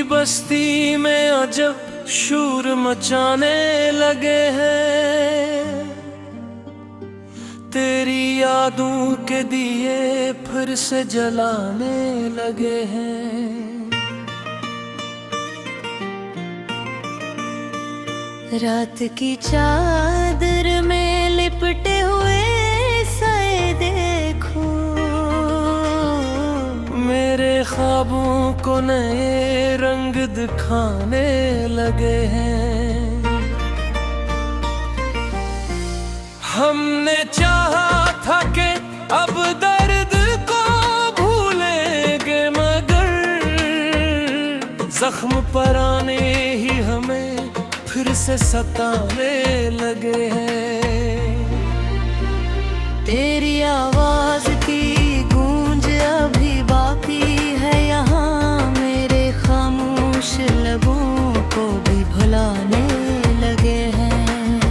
बस्ती में अजब शोर मचाने लगे हैं। तेरी यादों के दिए फिर से जलाने लगे हैं। रात की चादर में लिपटे हुए साए देखो, मेरे ख्वाबों को नए रंग दिखाने लगे हैं। हमने चाहा था कि अब दर्द को भूलेंगे, मगर जख्म पुराने ही हमें फिर से सताने लगे हैं। तेरी आवाज की गूंज अभी बाकी है यहाँ, मेरे खामोश लबों को भी भुलाने लगे हैं।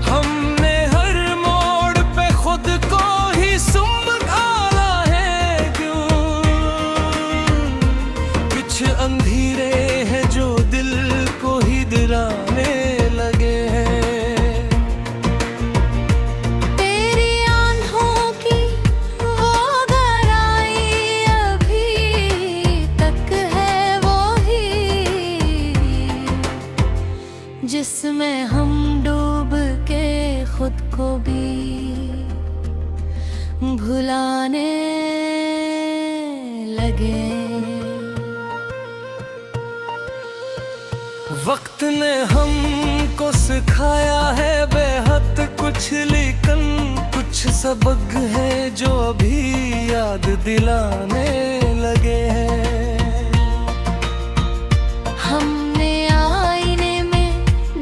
हमने हर मोड़ पे खुद को ही सुम डाला है क्यों? कुछ अंधेरे हैं जो दिल को ही दिलाने लगे हैं। तेरी आंखों की वो गहराई अभी तक है वो ही, जिसमें हम डूब के खुद को भी भुलाने लगे। वक्त ने हमको सिखाया है बेहद कुछ, लेकिन कुछ सबक है जो अभी याद दिलाने लगे हैं। हमने आईने में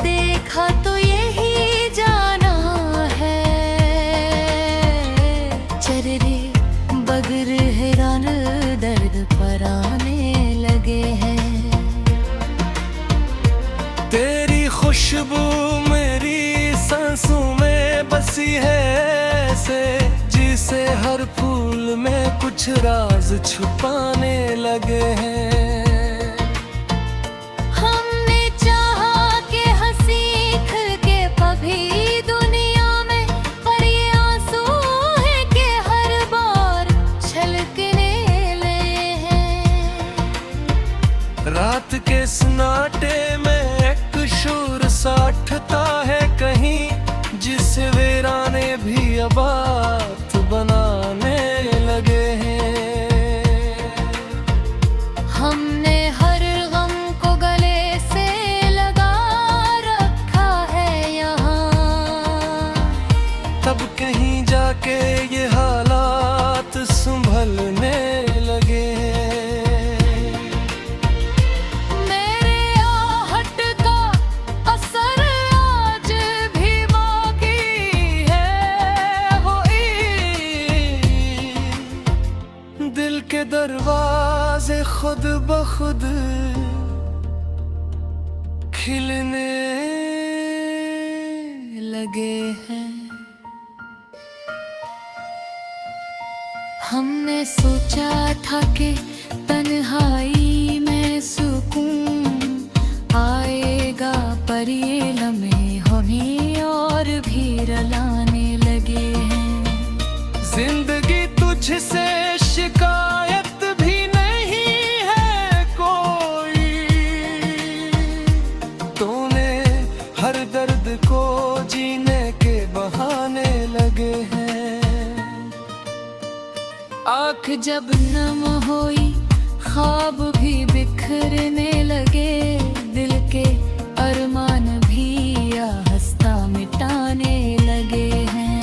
देखा तो यही जाना है, चर्रे बगर हैरान दर्द पर आने लगे हैं। तेरी खुशबू मेरी सांसों में बसी है ऐसे, जिसे हर फूल में कुछ राज छुपाने लगे हैं। हमने चाहा कि हंसी खिल के कभी दुनिया में, पर ये आंसू है कि हर बार छलकने लगे हैं। रात के सन्नाटे में शोर साठता है कहीं, जिसे वीराने भी आबाद बनाने लगे हैं। हमने हर गम को गले से लगा रखा है यहाँ, तब कहीं जाके ये हालात संभलने लगे हैं। दिल के दरवाजे खुद ब खुद खिलने लगे हैं। हमने सोचा था कि तन्हाई में सुकून आएगा, पर ये लम्हे हमें और भी रुलाने लगे हैं। जिंदगी तुझसे शिकायत भी नहीं है कोई, तूने हर दर्द को जीने के बहाने लगे हैं। आँख जब नम हुई ख्वाब भी बिखरने लगे, दिल के अरमान भी आहिस्ता मिटाने लगे हैं।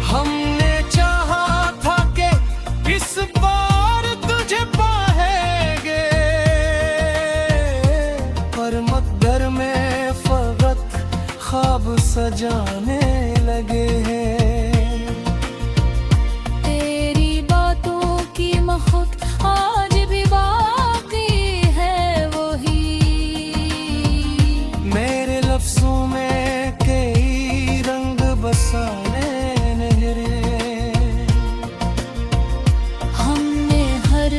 हमने चाहा था कि इस बार तुझे पाएंगे, पर मकदर में फकत ख्वाब सजाने लगे हैं। तेरी बातों की महक आज भी बाकी है वही, मेरे लफ्जों में कई रंग बसाने हमने हर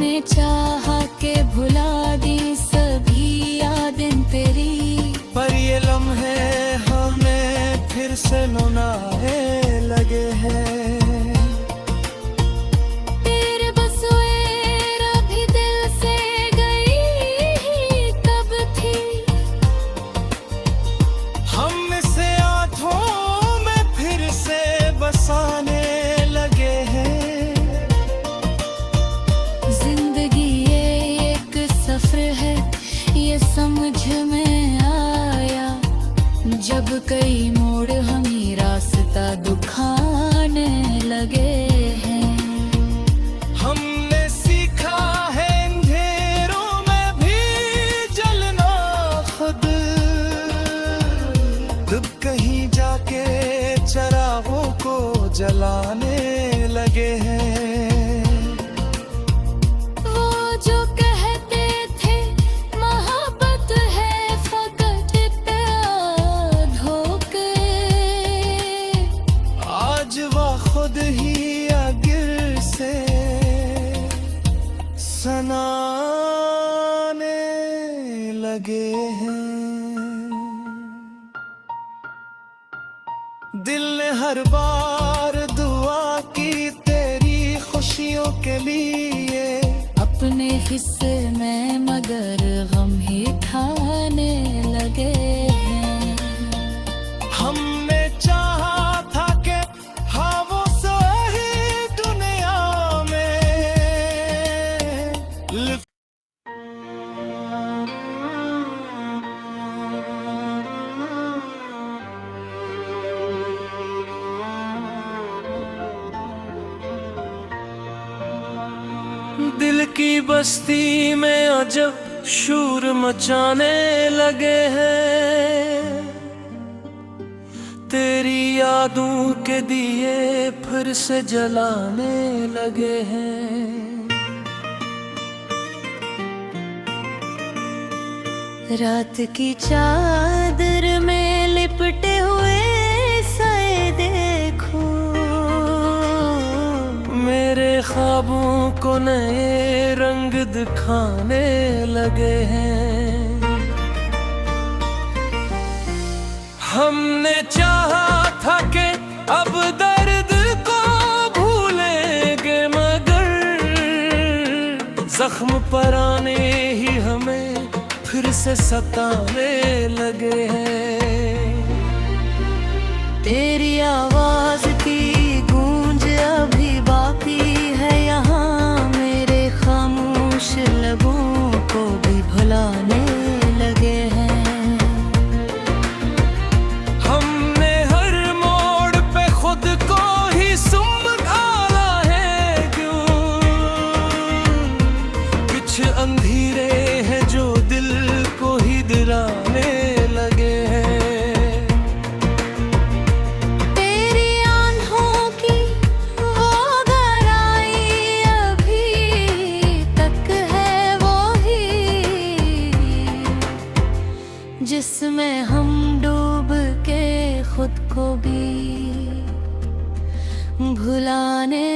हमने चाहा के भुला दी सभी यादें तेरी, पर ये लम्हे हमें फिर से रुलाने लगे हैं। तेरे बसवेरा भी दिल से गई ही कब थी, हम इसे आँखों में फिर से बसाने लगे हैं। जिंदगी ये एक सफर है, ये समझ में आया जब कई मोड़ हमें रास्ता दुखाने लगे हैं। हमने सीखा है अंधेरों में भी जलना खुद, तब कहीं जाके चरागों को जलाने लगे हैं। वो जो कहते थे मोहब्बत है फकत धोखे, आज वह खुद ही आगिर से सनाने लगे हैं। दिल ने हर बार दुआ की तेरी खुशियों के लिए, अपने हिस्से में मगर गम ही खाने लगे हैं। हमने चाहा था कि हाँ वो सही दुनिया में दिल की बस्ती में अजब शूर मचाने लगे हैं। तेरी यादों के दिए फिर से जलाने लगे हैं। रात की चादर में लिपटे हुए साए देखो, मेरे ख्वाबों को नए रंग दिखाने लगे हैं। हमने चाहा था कि अब दर्द को भूलेंगे, मगर जख्म पराने ही हमें फिर से सताने लगे हैं। तेरी आवाज की गूंज अभी बाकी है यहाँ, मेरे खामोश लबों को भी भुलाने लगे हैं। हमने हर मोड़ पे खुद को ही सुम डाला है क्यों, कुछ अंधेरे हैं जो दिल को ही दिलाने लगे हैं। तेरी आँखों की वो गहराई अभी तक है वो ही, जिसमें हम डूब के खुद को भी भुलाने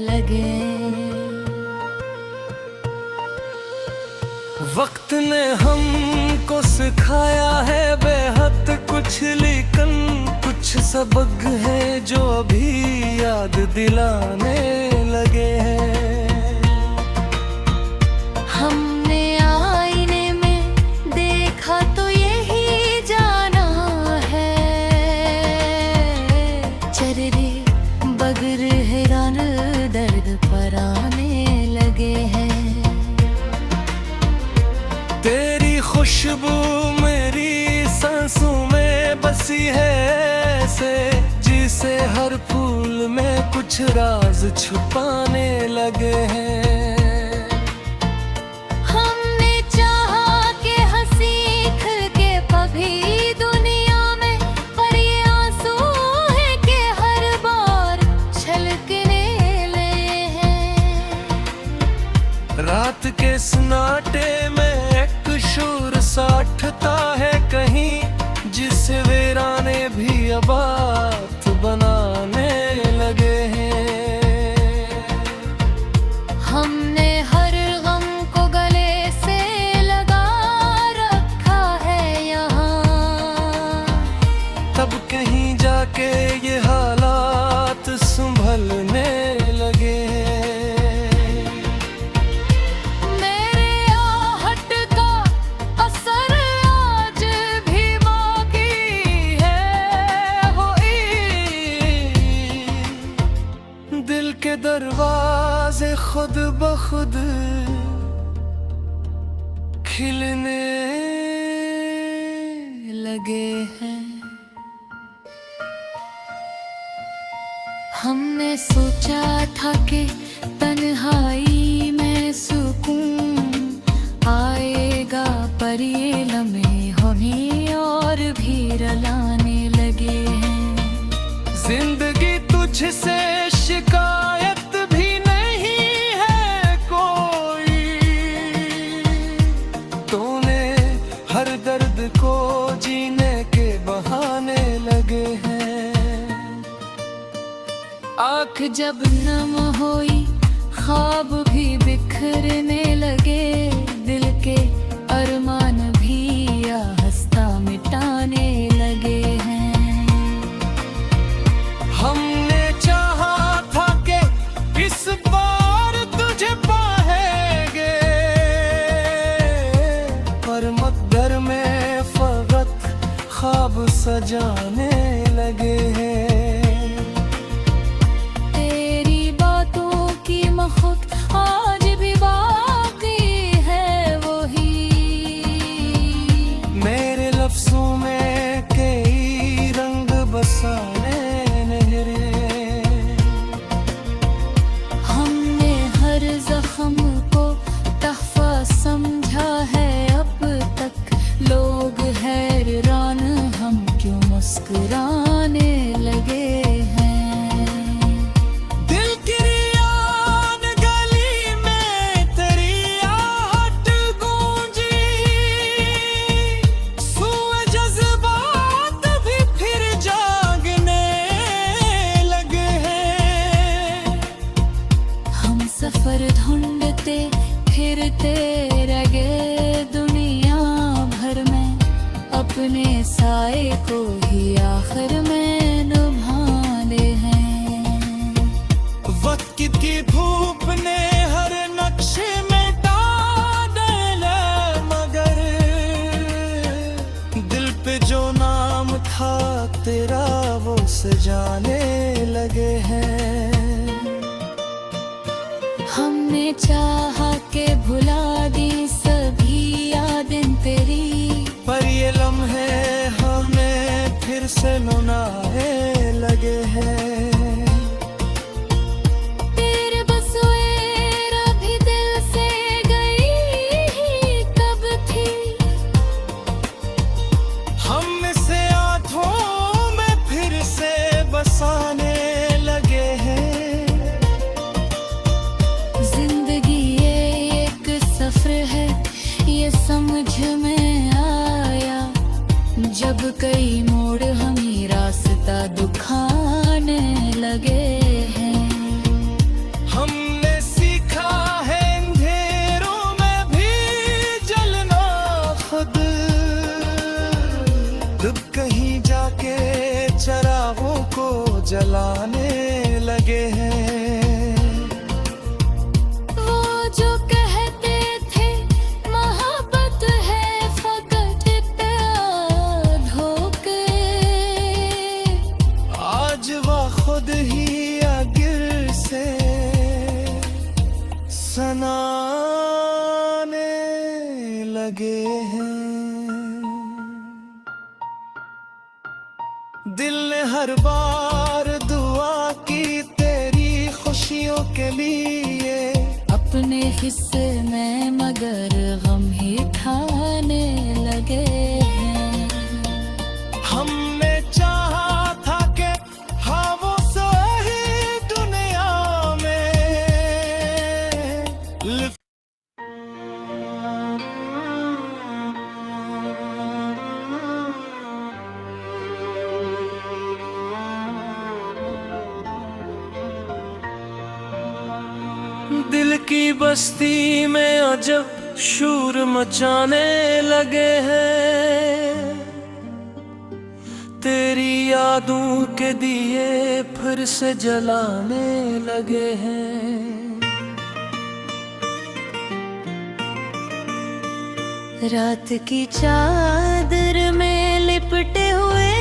लगे। वक्त ने हमको सिखाया है बेहद कुछ, लेकिन कुछ सबक है जो अभी याद दिलाने लगे हैं। हमने आईने में देखा तो यही जाना है, चर्रे बगर हैरान दर्द पर आने लगे हैं। तेरी खुशबू मेरी सांसों में बसी है ऐसे, जिसे हर फूल में कुछ राज छुपाने लगे हैं। हमने चाहा कि हंसी खिल के कभी दुनिया में, पर ये आंसू है कि हर बार छलकने लगे हैं। रात के सन्नाटे में एक शोर सा उठता है कहीं, जिसे वीराने भी आबाद बनाने लगे हैं। हमने हर गम को गले से लगा रखा है यहाँ। तब कहीं जाके ये हालात संभलने लगे। मेरे आहट का असर आज भी बाकी है। दिल के दरवाजे खुद ब खुद खिलने लगे हैं। हमने सोचा था कि तन्हाई में सुकून आएगा, पर ये लम्हे हमें और भी रुलाने लगे हैं। जिंदगी तुझसे शिकायत भी नहीं है कोई, तूने हर दर्द को जीने के बहाने लगे हैं। आँख जब नम हुई ख्वाब भी बिखरने लगे, दिल के अरमान भी आहिस्ता मिटाने लगे हैं। हमने चाहा था कि इस बार तुझे पाएंगे, पर मकदर में फकत ख्वाब सजाने लगे हैं। खुद आज भी बाकी है वही। मेरे लफ्जों में कई रंग बसाने नहरे। हमने हर जख्म को तहफा समझा है अब तक, लोग हैरान हम क्यों मुस्कुराने लगे हैं। सफर ढूंढते फिरते रह गए दुनिया भर में, अपने साए को ही आखिर में निभाने हैं। वक्त की धूप ने हर नक्शे में डाले, मगर दिल पे जो नाम था तेरा वो सजाने लगे हैं। हमने चाहा के भुला दी सभी यादें तेरी, पर ये लम्हे हमें फिर से रुलाने लगे हैं। तेरे बसवेरा भी दिल से गई ही कब थी, हम इसे आँखों में फिर से बसाने लगे हैं। सफर है ये समझ में आया, जब कई मोड़ हमें रास्ता दुखाने लगे हैं। हमने सीखा है अंधेरों में भी जलना खुद, जब कहीं जाके चरागों को जलाने लगे हैं। जो कहते थे मोहब्बत है फकत धोखे, आज वह खुद ही आगिर से सनाने लगे हैं। दिल ने हर बार दुआ की तेरी खुशियों के लिए, अपने हिस्से में मगर गम ही खाने लगे हैं। हमने चाहा था कि हाँ वो सही दुनिया में दिल की पूरी बस्ती में अजब शोर मचाने लगे हैं। तेरी यादों के दिए फिर से जलाने लगे हैं। रात की चादर में लिपटे हुए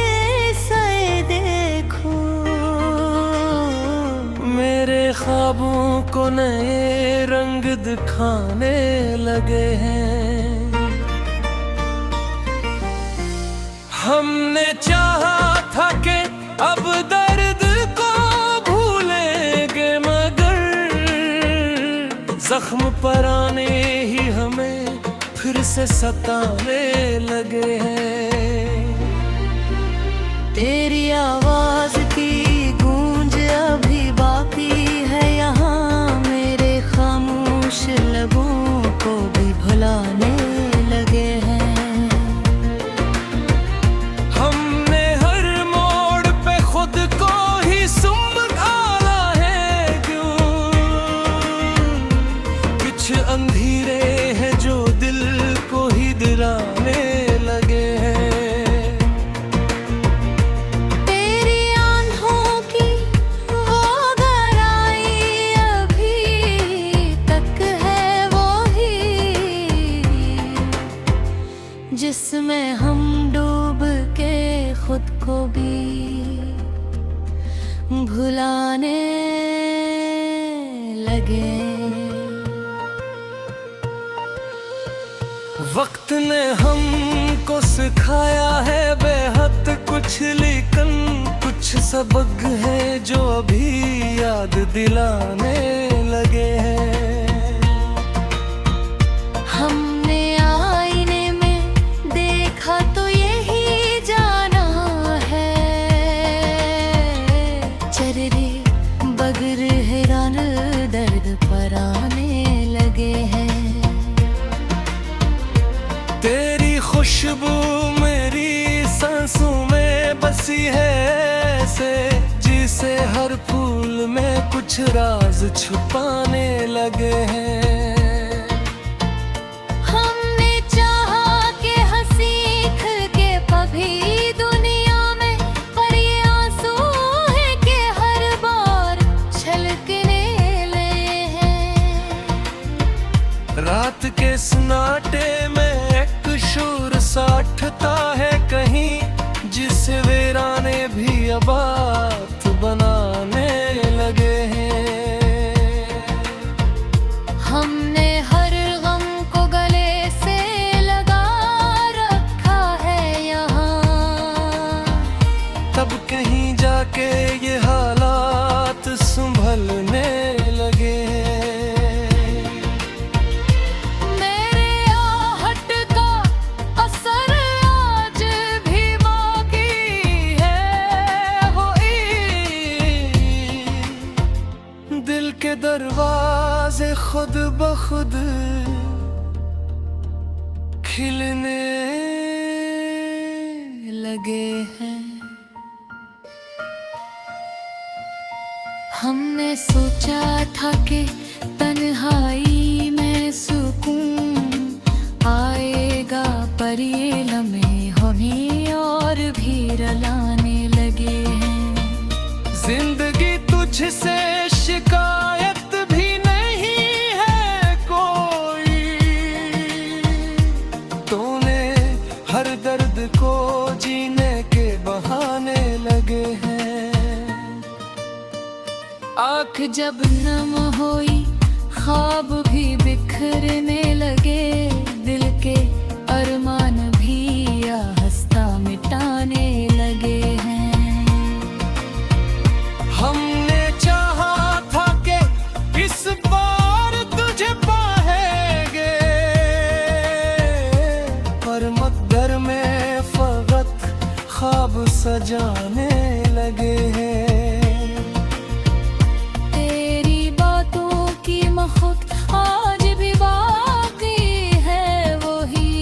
साए देखो, मेरे ख्वाबों को नए रंग दिखाने लगे हैं। हमने चाहा था कि अब दर्द को भूलेंगे, मगर जख्म पुराने ही हमें फिर से सताने लगे हैं। तेरी आवाज की गूंज अभी बाकी है यहाँ, मेरे खामोश लबों को भी भुलाने लगे हैं। हमने हर मोड़ पे खुद को ही सुम डाला है क्यों? कुछ अंधेरे हैं जो दिल को ही दिलाने लगे हैं। तेरी आंखों की वो गहराई अभी तक है वो ही, जिसमें हम डूब के खुद को भी भुलाने लगे। वक्त ने हमको सिखाया है बेहद कुछ, लेकिन कुछ सबक है जो अभी याद दिलाने लगे हैं। हमने आईने में देखा तो यही जाना है, चर्रे बगर हैरान दर्द पर आने लगे हैं। तेरी खुशबू मेरी सांसों में बसी है ऐसे, जिसे हर फूल में कुछ राज छुपाने लगे हैं। हमने चाहा कि हंसी खिल के कभी दुनिया में, पर ये आंसू है कि हर बार छलकने लगे हैं। रात के सन्नाटे में शोर साठता है कहीं, जिसे वीराने भी आबाद बनाने लगे हैं। हमने हर गम को गले से लगा रखा है यहाँ, तब कहीं जाके ये हालात संभलने लगे हैं। दिल के दरवाजे खुद ब खुद खिलने लगे हैं। हमने सोचा था कि तन्हाई में सुकून आएगा, पर ये लम्हे हमें और भी रुलाने लगे हैं। जिंदगी तुझसे शिकायत भी नहीं है कोई, तूने हर दर्द को जीने के बहाने लगे हैं। आँख जब नम हुई ख्वाब भी बिखरने लगे, दिल के अरमान भी आहिस्ता मिटाने लगे हैं। हमने चाहा था कि इस बार तुझे पाएंगे, पर मकदर में फकत ख्वाब सजाने लगे हैं। तेरी बातों की महक आज भी बाकी है वही,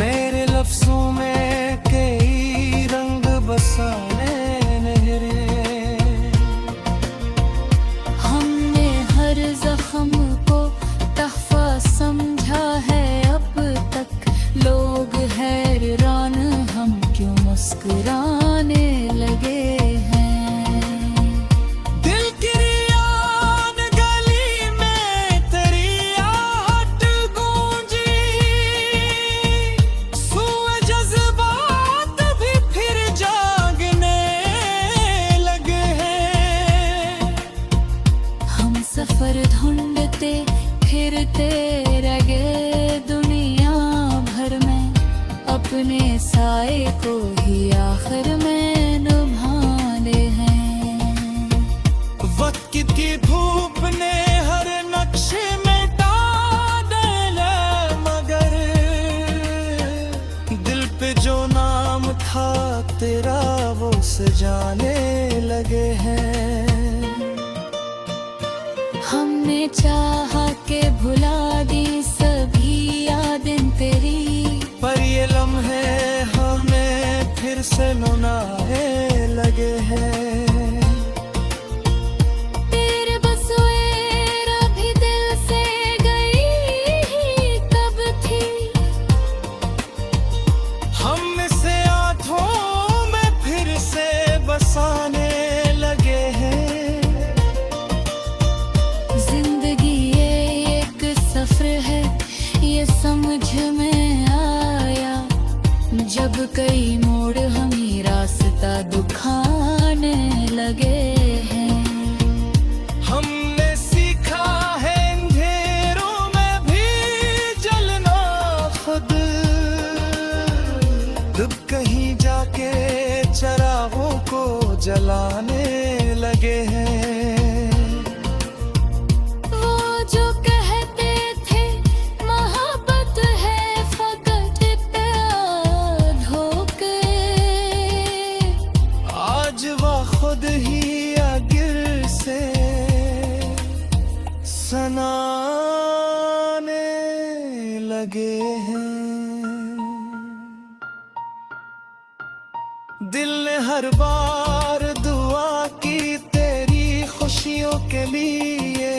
मेरे लफ्जों में कई रंग बसाने नहरे। हमने हर को ही आखिर में निभाने हैं। वक्त की धूप ने हर नक्शे में डाले, मगर दिल पे जो नाम था तेरा वो सजाने लगे हैं। हमने चाहा के भुला दी सभी यादें तेरी, पर ये लम्हे हमें फिर से रुलाने लगे हैं। तेरे बसवेर अभी दिल से गई ही कब थी, हम इसे आँखों में फिर से बसाने लगे हैं। जिंदगी ये एक सफर है, ये समझ में आया जब कई मोड़ हमें रास्ता दुखाने लगे हैं। हमने सीखा है अंधेरों में भी जलना खुद, अब कहीं जाके चरागों को जलाने लगे हैं। वो जो कहते थे मोहब्बत है फकत धोखे, आज वह खुद ही आगिर से सनाने लगे हैं। दिल ने हर बार दुआ की तेरी खुशियों के लिए,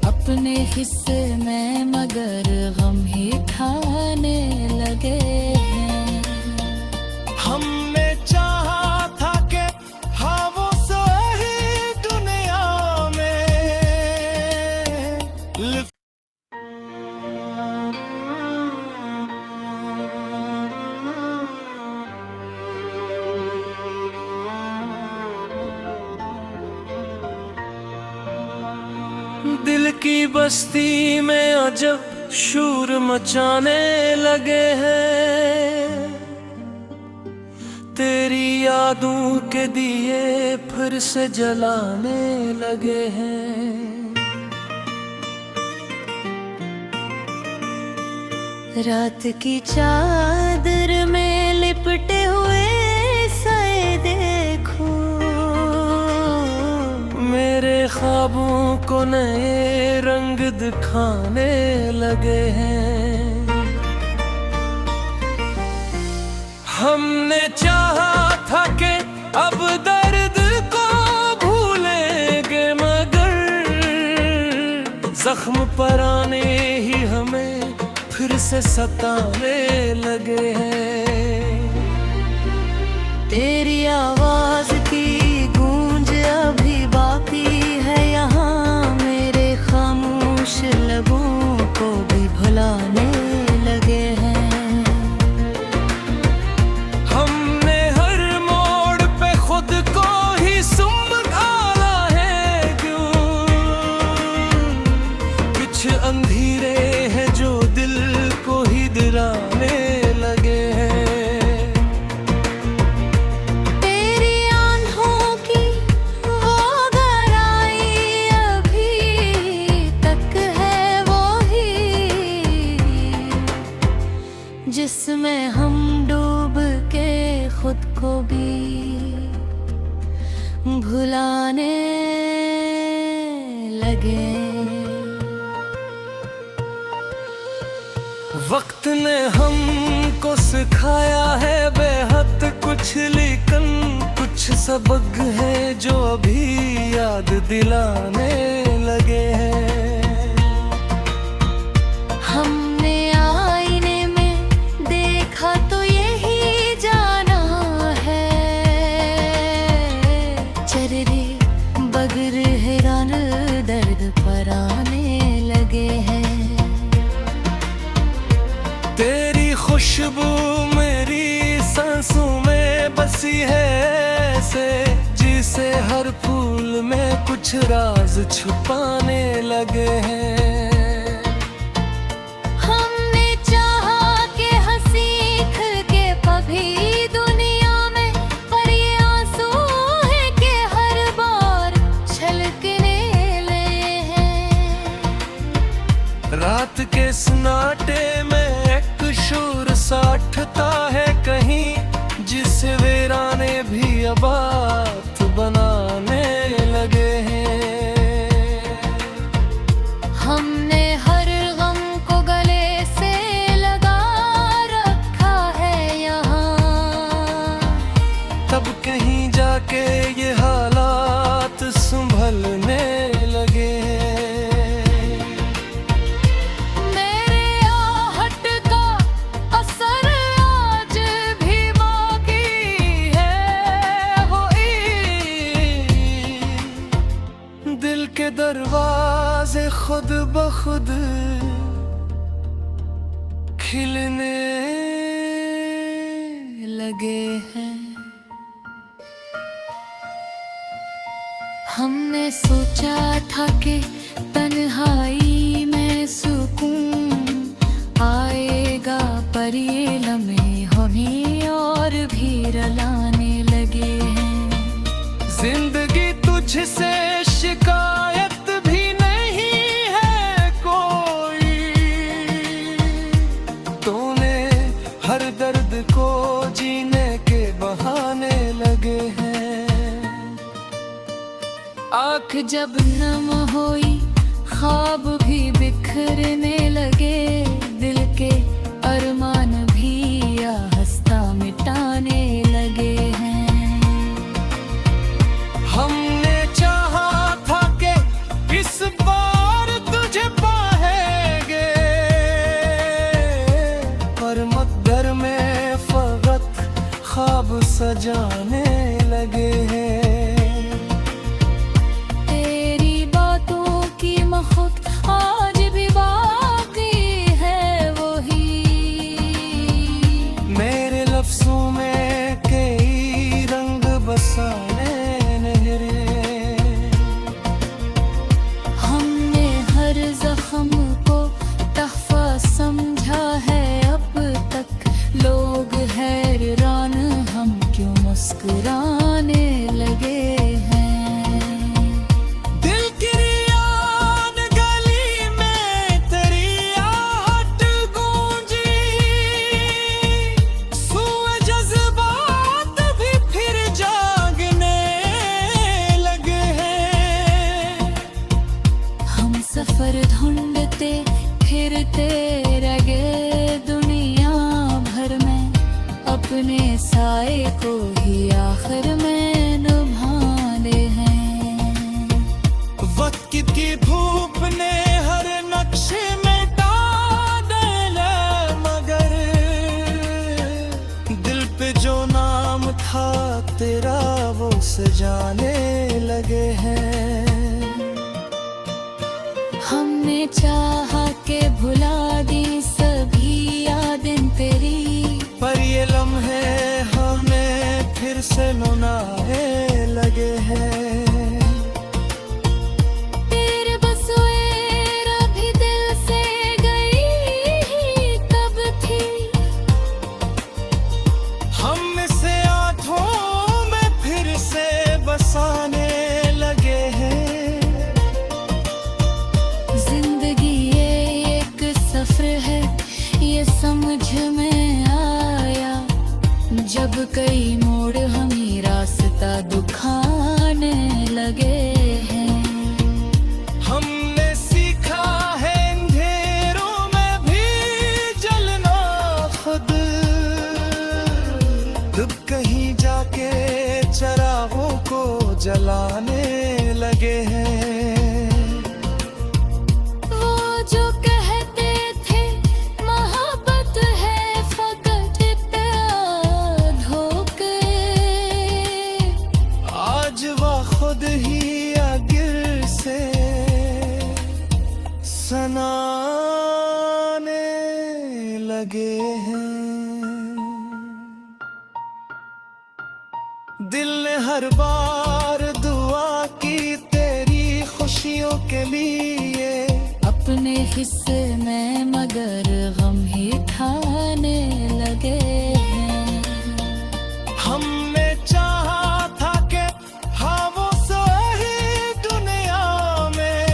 अपने हिस्से में मगर गम ही खाने लगे हैं। हमने चाहा था कि हाँ वो सही दुनिया में दिल की बस्ती में अजब शूर मचाने लगे हैं। तेरी यादों के दिए फिर से जलाने लगे हैं। रात की चादर में लिपटे हुए साए देखो, मेरे ख्वाबों को नए रंग दिखाने लगे हैं। हमने चाहा था कि अब दर्द को भूलेंगे, मगर जख्म पराने ही हमें फिर से सताने लगे हैं। तेरी आवाज की गूंज अभी बाकी है यहाँ, मेरे खामोश लबों को भी भुलाने लगे हैं। हमने हर मोड़ पे खुद को ही सुम डाला है क्यों, कुछ अंधेरे हैं जो दिल को ही दिलाने लगे हैं। तेरी आंखों की वो गहराई अभी तक है वो ही, जिसमें हम डूब के खुद को भी भुलाने लगे। वक्त ने हमको सिखाया है बेहद कुछ, लेकिन कुछ सबक है जो अभी याद दिलाने लगे हैं। हमने आईने में देखा तो यही जाना है, चर्रे बगर हैरान दर्द पर आने लगे हैं। तेरी खुशबू मेरी सांसों में बसी है ऐसे, जिसे हर फूल में कुछ राज छुपाने लगे हैं। हमने चाहा के हंसी खिल के कभी दुनिया रात के सन्नाटे में एक शोर सा उठता है कहीं, जिसे वीराने भी आबाद बनाने लगे हैं। हमने हर गम को गले से लगा रखा है यहाँ, तब कहीं जाके ये हालात संभलने लगे हैं। मेरे आहट का असर आज भी बाकी है, दिल के दरवाजे खुद ब खुद खिलने लगे हैं। हमने सोचा था कि तन्हाई में सुकून आएगा, पर ये लम्हे हमें और भी रुलाने लगे हैं। जिंदगी तुझसे शिकायत भी नहीं है कोई, तूने हर दर्द को जीने के बहाने लगे हैं। आँख जब नम हुई ख्वाब भी बिखरने लगे, दिल के अरमान भी आहिस्ता मिटाने लगे हैं। हमने चाहा था कि इस बार तुझे पाएंगे, पर मकदर में फकत ख्वाब सजाने लगे हैं। तेरी बातों की महक आज भी बाकी है वही, मेरे लफ्जों में कई रंग बसाने नहरे। हमने हर जख्म को तहफा समझा है अब तक, लोग हैरान हम क्यों मुस्कुराने लगे हैं। दिल की रियान गली में तेरी आहट गूंजी, सूए जज्बात भी फिर जागने लगे हैं। हम सफर ढूंढते फिरते रह गए दुनिया भर में, अपने साए को ही आखिर में निभाने हैं। वक्त की धूप ने हर नक्शे में डाले, मगर दिल पे जो नाम था तेरा वो सजाने लगे हैं। हमने चाहा के भुला दी सभी यादें तेरी, पर ये लम्हे हमें फिर से रुलाने लगे हैं। तेरे बसवेरा भी दिल से गई ही कब थी, हम इसे आँखों में फिर से बसाने लगे हैं। जिंदगी ये एक सफर है, ये समझ में आया जब कई मोड़ हमें रास्ता दुखाने लगे हैं। हमने सीखा है अंधेरों में भी जलना खुद, तब कहीं जाके चरागों को जलाने लगे हैं। वो जो कहते थे मोहब्बत है फकत धोखे, आज वह खुद ही आगिर से सनाने लगे हैं। दिल ने हर बार दुआ की तेरी खुशियों के लिए, अपने हिस्से में मगर गम ही खाने लगे हैं। हमने चाहा था कि हाँ वो सही दुनिया में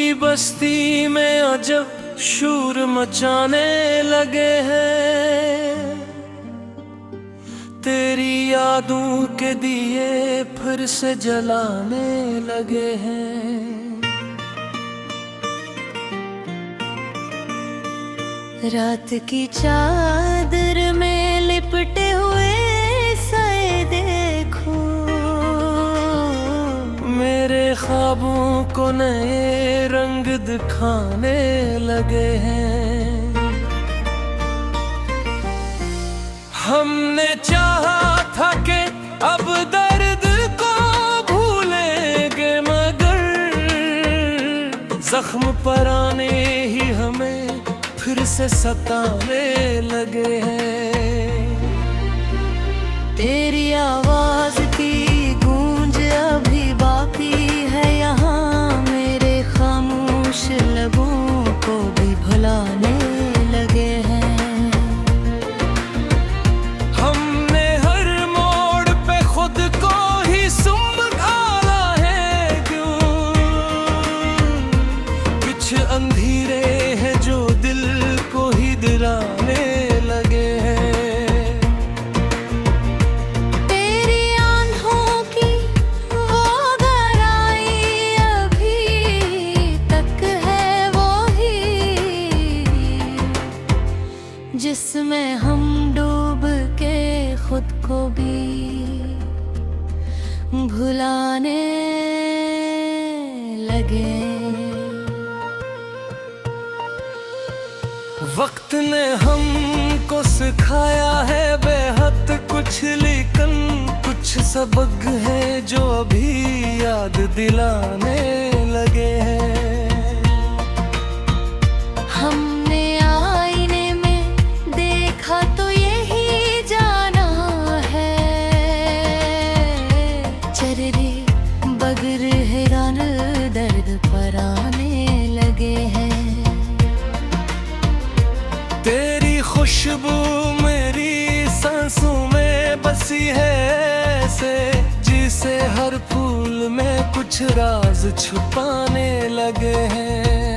पूरी बस्ती में अजब शोर मचाने लगे हैं। तेरी यादों के दिए फिर से जलाने लगे हैं। रात की चादर में लिपटे हुए साए देखो, मेरे ख्वाबों को नए रंग दिखाने लगे हैं। हमने चाहा था कि अब दर्द को भूलेंगे, मगर जख्म पुराने ही हमें फिर से सताने लगे हैं। तेरी आवाज की गूंज अभी बाकी है यहाँ, मेरे खामोश लबों को भी भुलाने लगे हैं। हमने हर मोड़ पे खुद को ही सुम डाला है क्यों? कुछ अंधेरे हैं जो दिल को ही दिलाने लगे हैं। तेरी आंखों की वो गहराई अभी तक है वो ही, जिसमें हम डूब के खुद को भी भुलाने लगे। वक्त ने हमको सिखाया है बेहद कुछ, लेकिन कुछ सबक है जो अभी याद दिलाने लगे हैं। हमने आईने में देखा तो यही जाना है, चर्रे बगर हैरान दर्द पर आने लगे हैं। तेरी खुशबू मेरी सांसों में बसी है ऐसे, जिसे हर फूल में कुछ राज छुपाने लगे हैं।